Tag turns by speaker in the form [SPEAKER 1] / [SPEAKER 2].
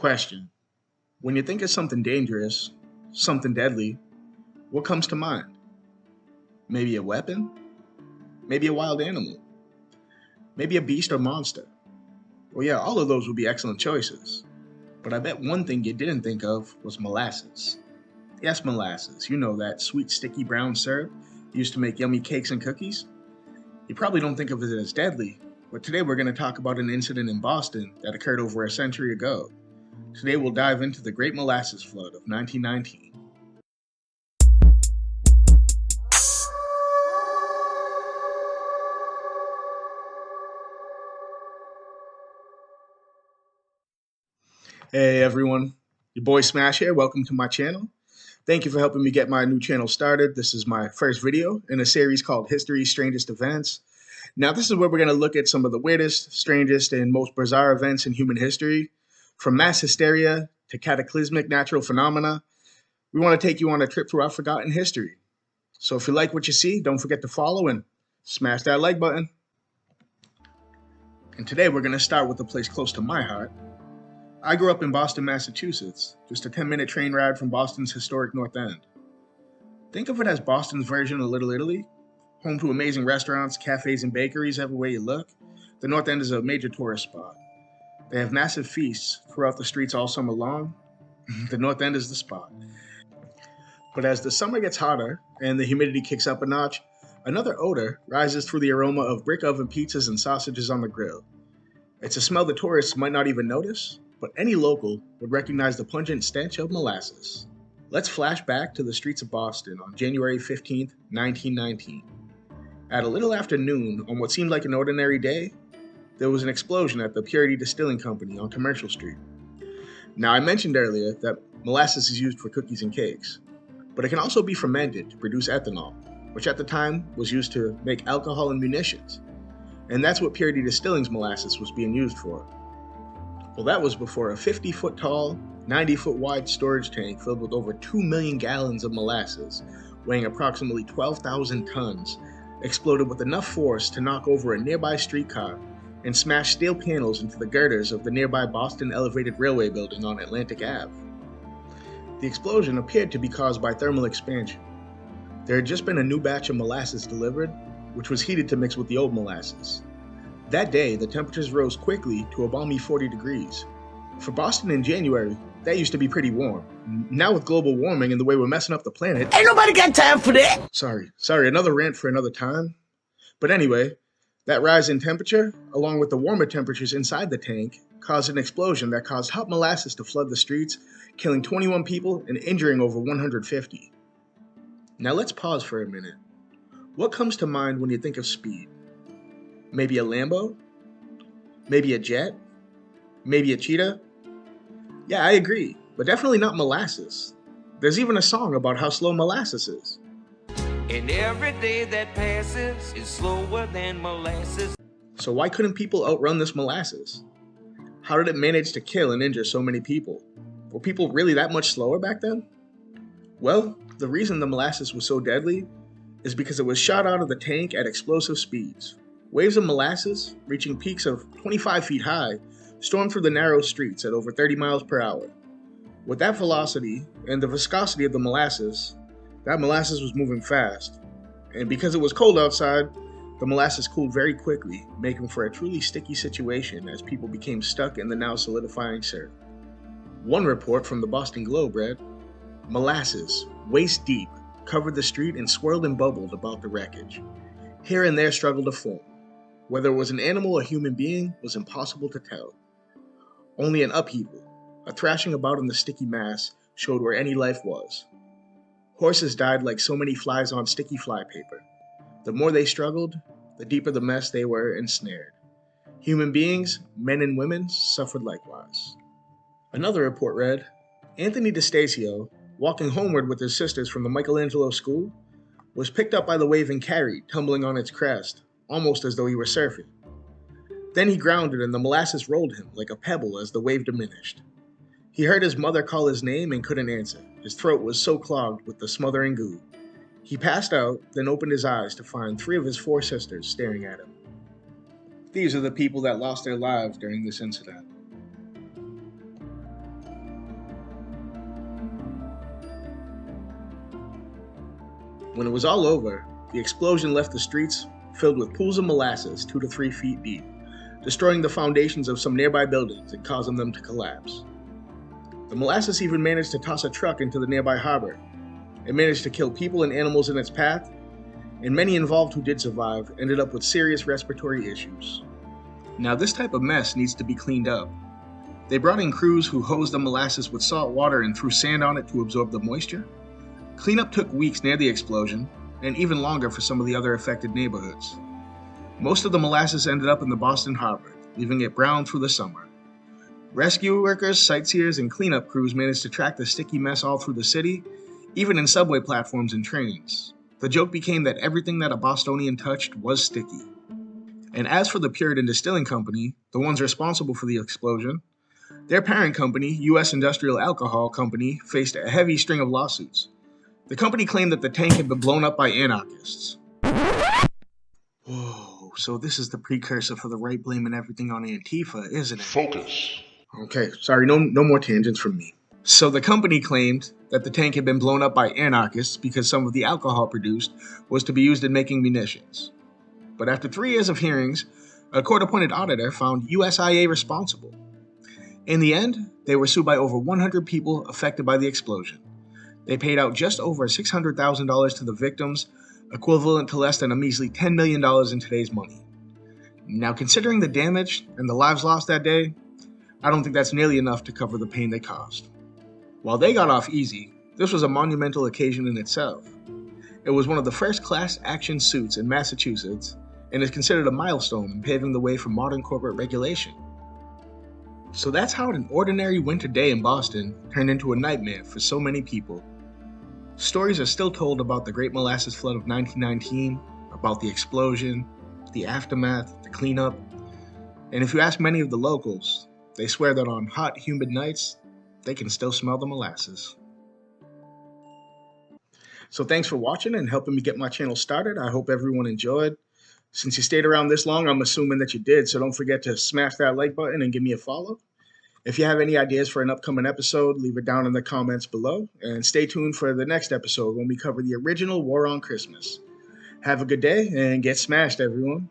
[SPEAKER 1] Question. When you think of something dangerous, something deadly, what comes to mind? Maybe a weapon? Maybe a wild animal? Maybe a beast or monster? Well, yeah, all of those would be excellent choices. But I bet one thing you didn't think of was molasses. Yes, molasses. You know that sweet, sticky brown syrup used to make yummy cakes and cookies? You probably don't think of it as deadly, but today we're going to talk about an incident in Boston that occurred over a century ago. Today we'll dive into the Great Molasses Flood of 1919. Hey everyone, your boy Smash here. Welcome to my channel. Thank you for helping me get my new channel started. This is my first video in a series called History's Strangest Events. Now this is where we're going to look at some of the weirdest, strangest, and most bizarre events in human history. From mass hysteria to cataclysmic natural phenomena, we want to take you on a trip through our forgotten history. So if you like what you see, don't forget to follow and smash that like button. And today we're going to start with a place close to my heart. I grew up in Boston, Massachusetts, just a 10-minute train ride from Boston's historic North End. Think of it as Boston's version of Little Italy, home to amazing restaurants, cafes, and bakeries everywhere you look. The North End is a major tourist spot. They have massive feasts throughout the streets all summer long. The North End is the spot. But as the summer gets hotter and the humidity kicks up a notch, another odor rises through the aroma of brick oven pizzas and sausages on the grill. It's a smell that tourists might not even notice, but any local would recognize the pungent stench of molasses. Let's flash back to the streets of Boston on January 15th, 1919. At a little after noon, on what seemed like an ordinary day, there was an explosion at the Purity Distilling Company on Commercial Street. Now, I mentioned earlier that molasses is used for cookies and cakes, but it can also be fermented to produce ethanol, which at the time was used to make alcohol and munitions. And that's what Purity Distilling's molasses was being used for. Well, that was before a 50-foot tall, 90-foot wide storage tank filled with over 2 million gallons of molasses, weighing approximately 12,000 tons, exploded with enough force to knock over a nearby streetcar and smash steel panels into the girders of the nearby Boston Elevated Railway building on Atlantic Ave. The explosion appeared to be caused by thermal expansion. There had just been a new batch of molasses delivered, which was heated to mix with the old molasses. That day, the temperatures rose quickly to a balmy 40 degrees. For Boston in January, that used to be pretty warm. Now with global warming and the way we're messing up the planet...
[SPEAKER 2] Ain't nobody got time for that!
[SPEAKER 1] Sorry, another rant for another time. But anyway, that rise in temperature, along with the warmer temperatures inside the tank, caused an explosion that caused hot molasses to flood the streets, killing 21 people and injuring over 150. Now let's pause for a minute. What comes to mind when you think of speed? Maybe a Lambo? Maybe a jet? Maybe a cheetah? Yeah, I agree, but definitely not molasses. There's even a song about how slow molasses is.
[SPEAKER 2] And every day that passes is slower than molasses.
[SPEAKER 1] So why couldn't people outrun this molasses? How did it manage to kill and injure so many people? Were people really that much slower back then? Well, the reason the molasses was so deadly is because it was shot out of the tank at explosive speeds. Waves of molasses, reaching peaks of 25 feet high, stormed through the narrow streets at over 30 miles per hour. With that velocity and the viscosity of the molasses, that molasses was moving fast. And because it was cold outside, the molasses cooled very quickly, making for a truly sticky situation as people became stuck in the now solidifying syrup. One report from the Boston Globe read, "Molasses, waist deep, covered the street and swirled and bubbled about the wreckage. Here and there struggled a form. Whether it was an animal or human being was impossible to tell. Only an upheaval, a thrashing about in the sticky mass, showed where any life was. Horses died like so many flies on sticky flypaper. The more they struggled, the deeper the mess they were ensnared. Human beings, men and women, suffered likewise." Another report read, "Anthony DeStacio, walking homeward with his sisters from the Michelangelo School, was picked up by the wave and carried, tumbling on its crest, almost as though he were surfing. Then he grounded and the molasses rolled him like a pebble as the wave diminished. He heard his mother call his name and couldn't answer. His throat was so clogged with the smothering goo. He passed out, then opened his eyes to find 3 of his 4 sisters staring at him." These are the people that lost their lives during this incident. When it was all over, the explosion left the streets filled with pools of molasses 2 to 3 feet deep, destroying the foundations of some nearby buildings and causing them to collapse. The molasses even managed to toss a truck into the nearby harbor. It managed to kill people and animals in its path, and many involved who did survive ended up with serious respiratory issues. Now, this type of mess needs to be cleaned up. They brought in crews who hosed the molasses with salt water and threw sand on it to absorb the moisture. Cleanup took weeks near the explosion, and even longer for some of the other affected neighborhoods. Most of the molasses ended up in the Boston Harbor, leaving it brown through the summer. Rescue workers, sightseers, and cleanup crews managed to track the sticky mess all through the city, even in subway platforms and trains. The joke became that everything that a Bostonian touched was sticky. And as for the Puritan Distilling Company, the ones responsible for the explosion, their parent company, U.S. Industrial Alcohol Company, faced a heavy string of lawsuits. The company claimed that the tank had been blown up by anarchists. Whoa, so this is the precursor for the right blaming everything on Antifa, isn't it?
[SPEAKER 3] Focus.
[SPEAKER 1] Okay, sorry, no more tangents from me. So the company claimed that the tank had been blown up by anarchists because some of the alcohol produced was to be used in making munitions. But after 3 years of hearings, a court-appointed auditor found USIA responsible. In the end, they were sued by over 100 people affected by the explosion. They paid out just over $600,000 to the victims, equivalent to less than a measly $10 million in today's money. Now, considering the damage and the lives lost that day, I don't think that's nearly enough to cover the pain they caused. While they got off easy, this was a monumental occasion in itself. It was one of the first class action suits in Massachusetts and is considered a milestone in paving the way for modern corporate regulation. So that's how an ordinary winter day in Boston turned into a nightmare for so many people. Stories are still told about the Great Molasses Flood of 1919, about the explosion, the aftermath, the cleanup, and if you ask many of the locals, they swear that on hot, humid nights, they can still smell the molasses. So thanks for watching and helping me get my channel started. I hope everyone enjoyed. Since you stayed around this long, I'm assuming that you did, so don't forget to smash that like button and give me a follow. If you have any ideas for an upcoming episode, leave it down in the comments below, and stay tuned for the next episode when we cover the original War on Christmas. Have a good day, and get smashed, everyone.